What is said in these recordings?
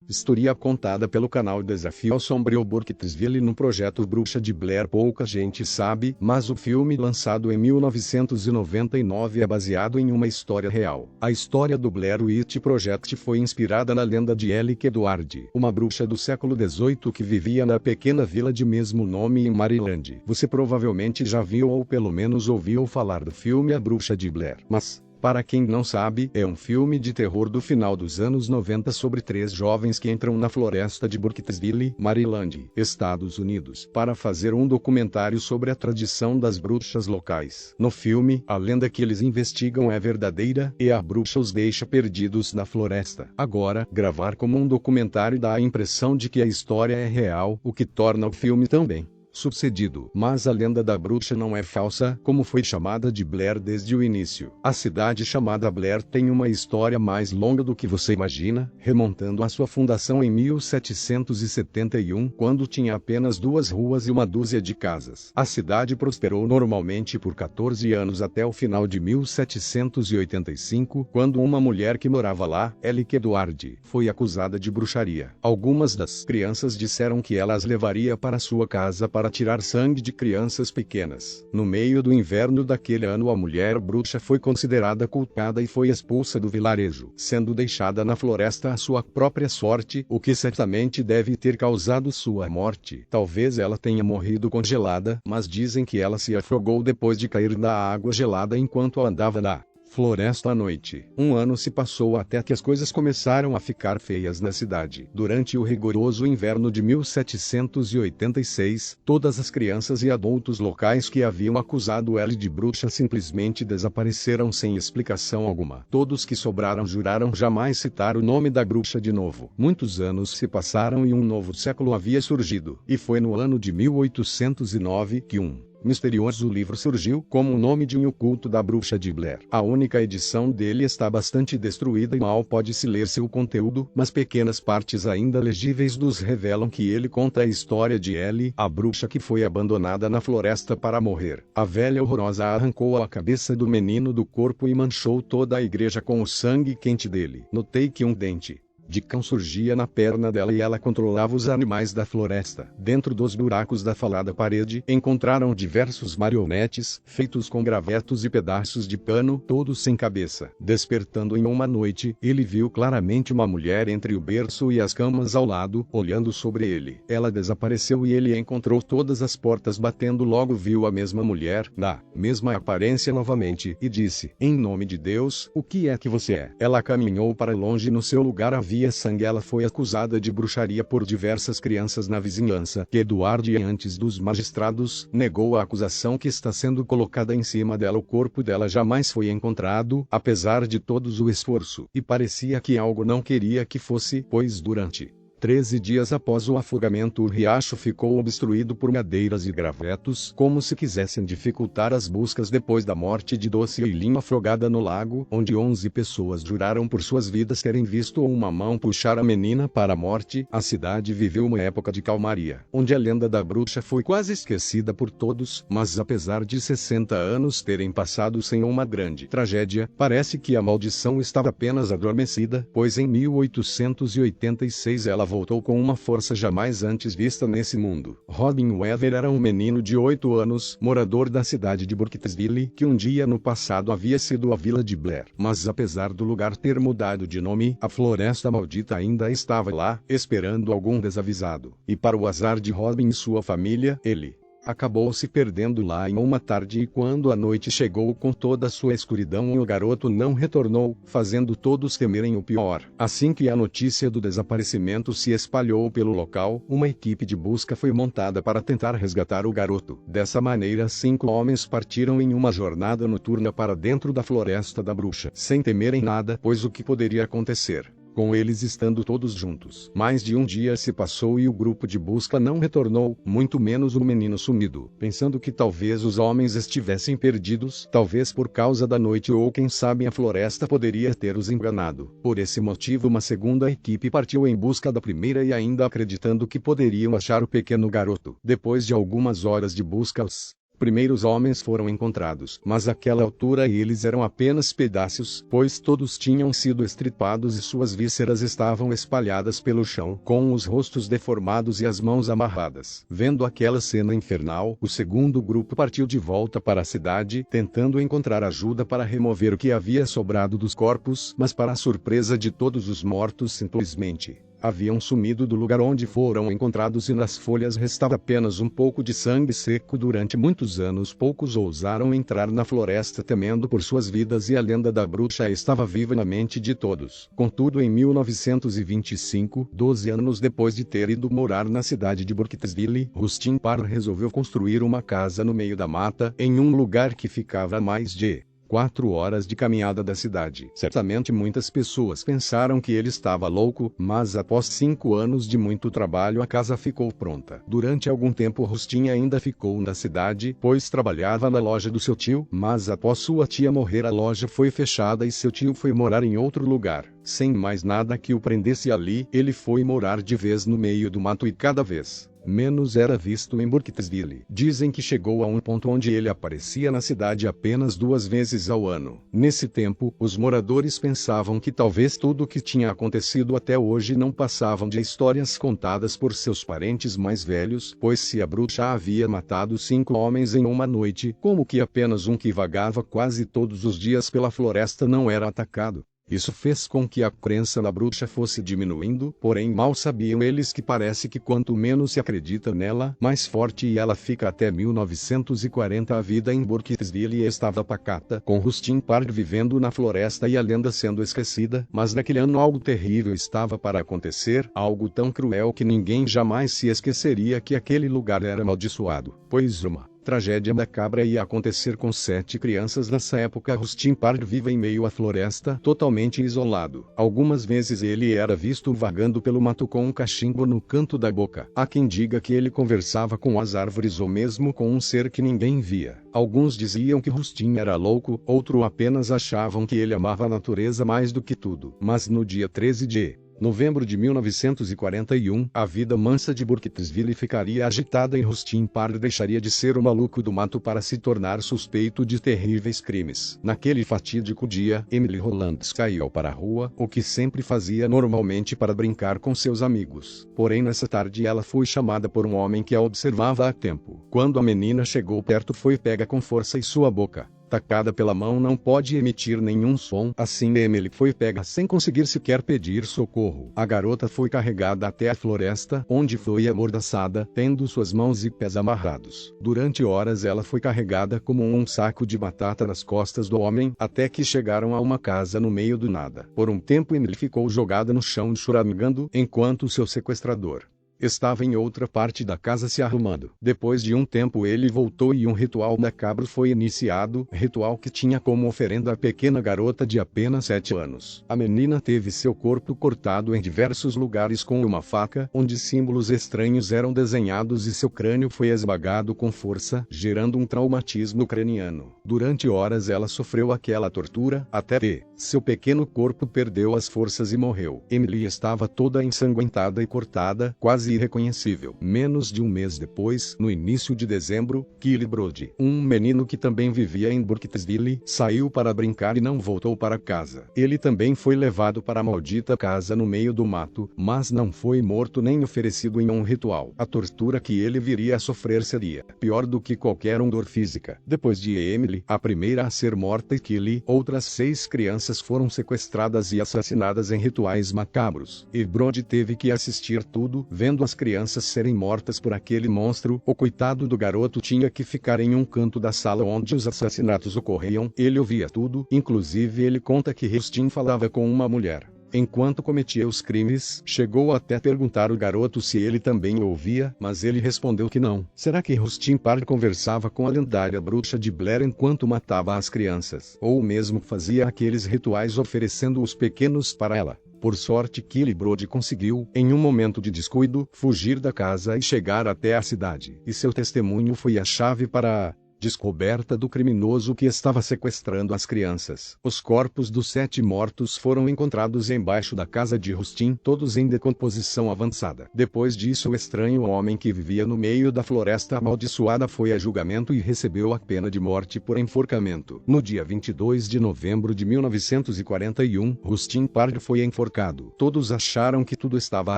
História contada pelo canal Desafio ao Sombrio Burkittsville no projeto Bruxa de Blair. Pouca gente sabe, mas o filme lançado em 1999 é baseado em uma história real. A história do Blair Witch Project foi inspirada na lenda de Alec Edward, uma bruxa do século XVIII que vivia na pequena vila de mesmo nome em Maryland. Você provavelmente já viu ou pelo menos ouviu falar do filme A Bruxa de Blair, mas para quem não sabe, é um filme de terror do final dos anos 90 sobre 3 jovens que entram na floresta de Burkittsville, Maryland, Estados Unidos, para fazer um documentário sobre a tradição das bruxas locais. No filme, a lenda que eles investigam é verdadeira, e a bruxa os deixa perdidos na floresta. Agora, gravar como um documentário dá a impressão de que a história é real, o que torna o filme também sucedido. Mas a lenda da bruxa não é falsa, como foi chamada de Blair desde o início. A cidade chamada Blair tem uma história mais longa do que você imagina, remontando à sua fundação em 1771, quando tinha apenas 2 ruas e uma dúzia de casas. A cidade prosperou normalmente por 14 anos até o final de 1785, quando uma mulher que morava lá, Alec Edward, foi acusada de bruxaria. Algumas das crianças disseram que ela as levaria para sua casa para tirar sangue de crianças pequenas. No meio do inverno daquele ano, a mulher bruxa foi considerada culpada e foi expulsa do vilarejo, sendo deixada na floresta à sua própria sorte, o que certamente deve ter causado sua morte. Talvez ela tenha morrido congelada, mas dizem que ela se afogou depois de cair na água gelada enquanto andava na floresta à noite. Um ano se passou até que as coisas começaram a ficar feias na cidade. Durante o rigoroso inverno de 1786, todas as crianças e adultos locais que haviam acusado ela de bruxa simplesmente desapareceram sem explicação alguma. Todos que sobraram juraram jamais citar o nome da bruxa de novo. Muitos anos se passaram e um novo século havia surgido, e foi no ano de 1809 que um misterioso livro surgiu como o nome de um oculto da Bruxa de Blair. A única edição dele está bastante destruída e mal pode-se ler seu conteúdo, mas pequenas partes ainda legíveis nos revelam que ele conta a história de Ellie, a bruxa que foi abandonada na floresta para morrer. A velha horrorosa arrancou a cabeça do menino do corpo e manchou toda a igreja com o sangue quente dele. Notei que um dente de cão surgia na perna dela e ela controlava os animais da floresta. Dentro dos buracos da falada parede, encontraram diversos marionetes, feitos com gravetos e pedaços de pano, todos sem cabeça. Despertando em uma noite, ele viu claramente uma mulher entre o berço e as camas ao lado, olhando sobre ele. Ela desapareceu e ele encontrou todas as portas batendo. Logo viu a mesma mulher, na mesma aparência novamente, e disse: "Em nome de Deus, o que é que você é?" Ela caminhou para longe. No seu lugar havia sangue. Ela foi acusada de bruxaria por diversas crianças na vizinhança. Edward, antes dos magistrados, negou a acusação que está sendo colocada em cima dela. O corpo dela jamais foi encontrado, apesar de todos o esforço, e parecia que algo não queria que fosse, pois durante 13 dias após o afogamento, o riacho ficou obstruído por madeiras e gravetos, como se quisessem dificultar as buscas. Depois da morte de Doce Eileen afogada no lago, onde 11 pessoas juraram por suas vidas terem visto uma mão puxar a menina para a morte, a cidade viveu uma época de calmaria, onde a lenda da bruxa foi quase esquecida por todos. Mas apesar de 60 anos terem passado sem uma grande tragédia, parece que a maldição estava apenas adormecida, pois em 1886 ela voltou com uma força jamais antes vista nesse mundo. Robin Weaver era um menino de 8 anos, morador da cidade de Burkittsville, que um dia no passado havia sido a Vila de Blair. Mas apesar do lugar ter mudado de nome, a floresta maldita ainda estava lá, esperando algum desavisado. E para o azar de Robin e sua família, ele acabou se perdendo lá em uma tarde, e quando a noite chegou com toda a sua escuridão, o garoto não retornou, fazendo todos temerem o pior. Assim que a notícia do desaparecimento se espalhou pelo local, uma equipe de busca foi montada para tentar resgatar o garoto. Dessa maneira, 5 homens partiram em uma jornada noturna para dentro da floresta da bruxa, sem temerem nada, pois o que poderia acontecer com eles estando todos juntos? Mais de um dia se passou e o grupo de busca não retornou, muito menos o menino sumido. Pensando que talvez os homens estivessem perdidos, talvez por causa da noite, ou quem sabe a floresta poderia ter os enganado. Por esse motivo, uma segunda equipe partiu em busca da primeira, e ainda acreditando que poderiam achar o pequeno garoto. Depois de algumas horas de busca, os primeiros homens foram encontrados, mas àquela altura eles eram apenas pedaços, pois todos tinham sido estripados e suas vísceras estavam espalhadas pelo chão, com os rostos deformados e as mãos amarradas. Vendo aquela cena infernal, o segundo grupo partiu de volta para a cidade, tentando encontrar ajuda para remover o que havia sobrado dos corpos, mas para a surpresa de todos, os mortos simplesmente haviam sumido do lugar onde foram encontrados e nas folhas restava apenas um pouco de sangue seco. Durante muitos anos poucos ousaram entrar na floresta temendo por suas vidas e a lenda da bruxa estava viva na mente de todos. Contudo, em 1925, 12 anos depois de ter ido morar na cidade de Burkittsville, Rustin Parr resolveu construir uma casa no meio da mata, em um lugar que ficava a mais de 4 horas de caminhada da cidade. Certamente muitas pessoas pensaram que ele estava louco, mas após 5 anos de muito trabalho a casa ficou pronta. Durante algum tempo Rustin ainda ficou na cidade, pois trabalhava na loja do seu tio, mas após sua tia morrer a loja foi fechada e seu tio foi morar em outro lugar. Sem mais nada que o prendesse ali, ele foi morar de vez no meio do mato e cada vez menos era visto em Burkittsville. Dizem que chegou a um ponto onde ele aparecia na cidade apenas 2 vezes ao ano. Nesse tempo, os moradores pensavam que talvez tudo o que tinha acontecido até hoje não passavam de histórias contadas por seus parentes mais velhos, pois se a bruxa havia matado 5 homens em uma noite, como que apenas um que vagava quase todos os dias pela floresta não era atacado? Isso fez com que a crença na bruxa fosse diminuindo, porém mal sabiam eles que parece que quanto menos se acredita nela, mais forte e ela fica. Até 1940 a vida em Burkittsville estava pacata, com Rustin Parr vivendo na floresta e a lenda sendo esquecida, mas naquele ano algo terrível estava para acontecer, algo tão cruel que ninguém jamais se esqueceria que aquele lugar era amaldiçoado, pois uma tragédia macabra ia acontecer com 7 crianças nessa época. Rustin Parr vive em meio à floresta, totalmente isolado. Algumas vezes ele era visto vagando pelo mato com um cachimbo no canto da boca. Há quem diga que ele conversava com as árvores ou mesmo com um ser que ninguém via. Alguns diziam que Rustin era louco, outros apenas achavam que ele amava a natureza mais do que tudo. Mas no dia 13 de novembro de 1941, a vida mansa de Burkittsville ficaria agitada e Rustin Parr deixaria de ser o maluco do mato para se tornar suspeito de terríveis crimes. Naquele fatídico dia, Emily Holland saiu para a rua, o que sempre fazia normalmente para brincar com seus amigos. Porém nessa tarde ela foi chamada por um homem que a observava há tempo. Quando a menina chegou perto foi pega com força e sua boca, tacada pela mão, não pode emitir nenhum som. Assim Emily foi pega sem conseguir sequer pedir socorro. A garota foi carregada até a floresta, onde foi amordaçada, tendo suas mãos e pés amarrados. Durante horas ela foi carregada como um saco de batata nas costas do homem, até que chegaram a uma casa no meio do nada. Por um tempo Emily ficou jogada no chão choramingando, enquanto seu sequestrador estava em outra parte da casa se arrumando. Depois de um tempo ele voltou e um ritual macabro foi iniciado, ritual que tinha como oferenda a pequena garota de apenas 7 anos. A menina teve seu corpo cortado em diversos lugares com uma faca, onde símbolos estranhos eram desenhados e seu crânio foi esmagado com força, gerando um traumatismo craniano. Durante horas ela sofreu aquela tortura, até que seu pequeno corpo perdeu as forças e morreu. Emily estava toda ensanguentada e cortada, quase irreconhecível. Menos de um mês depois, no início de dezembro, Kelly Brody, um menino que também vivia em Burkittsville, saiu para brincar e não voltou para casa. Ele também foi levado para a maldita casa no meio do mato, mas não foi morto nem oferecido em um ritual. A tortura que ele viria a sofrer seria pior do que qualquer dor física. Depois de Emily, a primeira a ser morta, e Kelly, outras 6 crianças foram sequestradas e assassinadas em rituais macabros. E Brody teve que assistir tudo, vendo as crianças serem mortas por aquele monstro. O coitado do garoto tinha que ficar em um canto da sala onde os assassinatos ocorriam. Ele ouvia tudo, inclusive ele conta que Rustin falava com uma mulher enquanto cometia os crimes. Chegou até perguntar ao garoto se ele também ouvia, mas ele respondeu que não. Será que Rustin Parr conversava com a lendária bruxa de Blair enquanto matava as crianças? Ou mesmo fazia aqueles rituais oferecendo os pequenos para ela? Por sorte, Kelly Brody conseguiu, em um momento de descuido, fugir da casa e chegar até a cidade. E seu testemunho foi a chave para Descoberta do criminoso que estava sequestrando as crianças. Os corpos dos 7 mortos foram encontrados embaixo da casa de Rustin, todos em decomposição avançada. Depois disso, o estranho homem que vivia no meio da floresta amaldiçoada foi a julgamento e recebeu a pena de morte por enforcamento. No dia 22 de novembro de 1941, Rustin Pardo foi enforcado. Todos acharam que tudo estava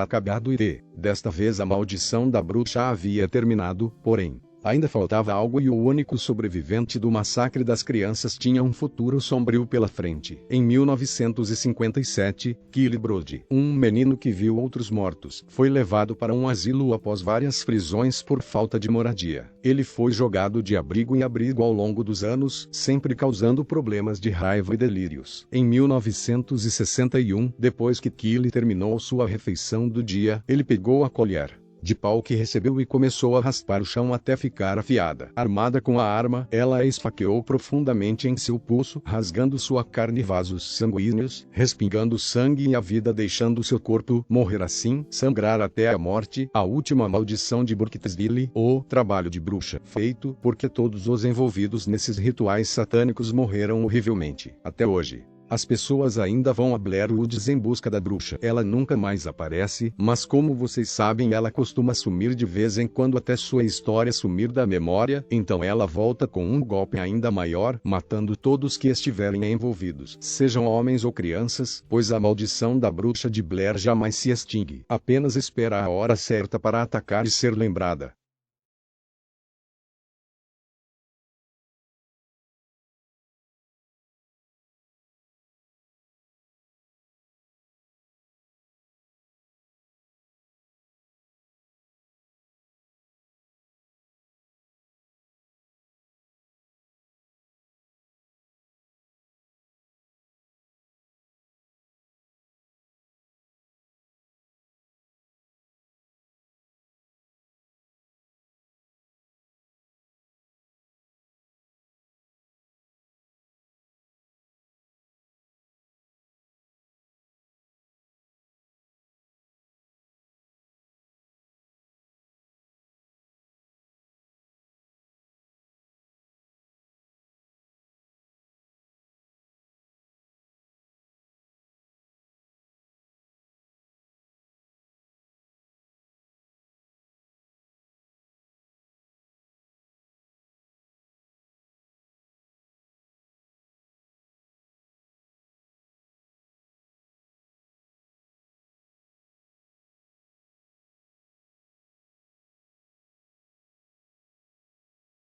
acabado e, desta vez, a maldição da bruxa havia terminado, porém, ainda faltava algo e o único sobrevivente do massacre das crianças tinha um futuro sombrio pela frente. Em 1957, Kelly Brody, um menino que viu outros mortos, foi levado para um asilo após várias prisões por falta de moradia. Ele foi jogado de abrigo em abrigo ao longo dos anos, sempre causando problemas de raiva e delírios. Em 1961, depois que Kelly terminou sua refeição do dia, ele pegou a colher de pau que recebeu e começou a raspar o chão até ficar afiada. Armada com a arma, ela a esfaqueou profundamente em seu pulso, rasgando sua carne e vasos sanguíneos, respingando sangue e a vida, deixando seu corpo morrer assim, sangrar até a morte. A última maldição de Burkittsville, o trabalho de bruxa, feito porque todos os envolvidos nesses rituais satânicos morreram horrivelmente. Até hoje, as pessoas ainda vão a Blair Woods em busca da bruxa. Ela nunca mais aparece, mas como vocês sabem, ela costuma sumir de vez em quando até sua história sumir da memória, então ela volta com um golpe ainda maior, matando todos que estiverem envolvidos, sejam homens ou crianças, pois a maldição da bruxa de Blair jamais se extingue. Apenas espera a hora certa para atacar e ser lembrada.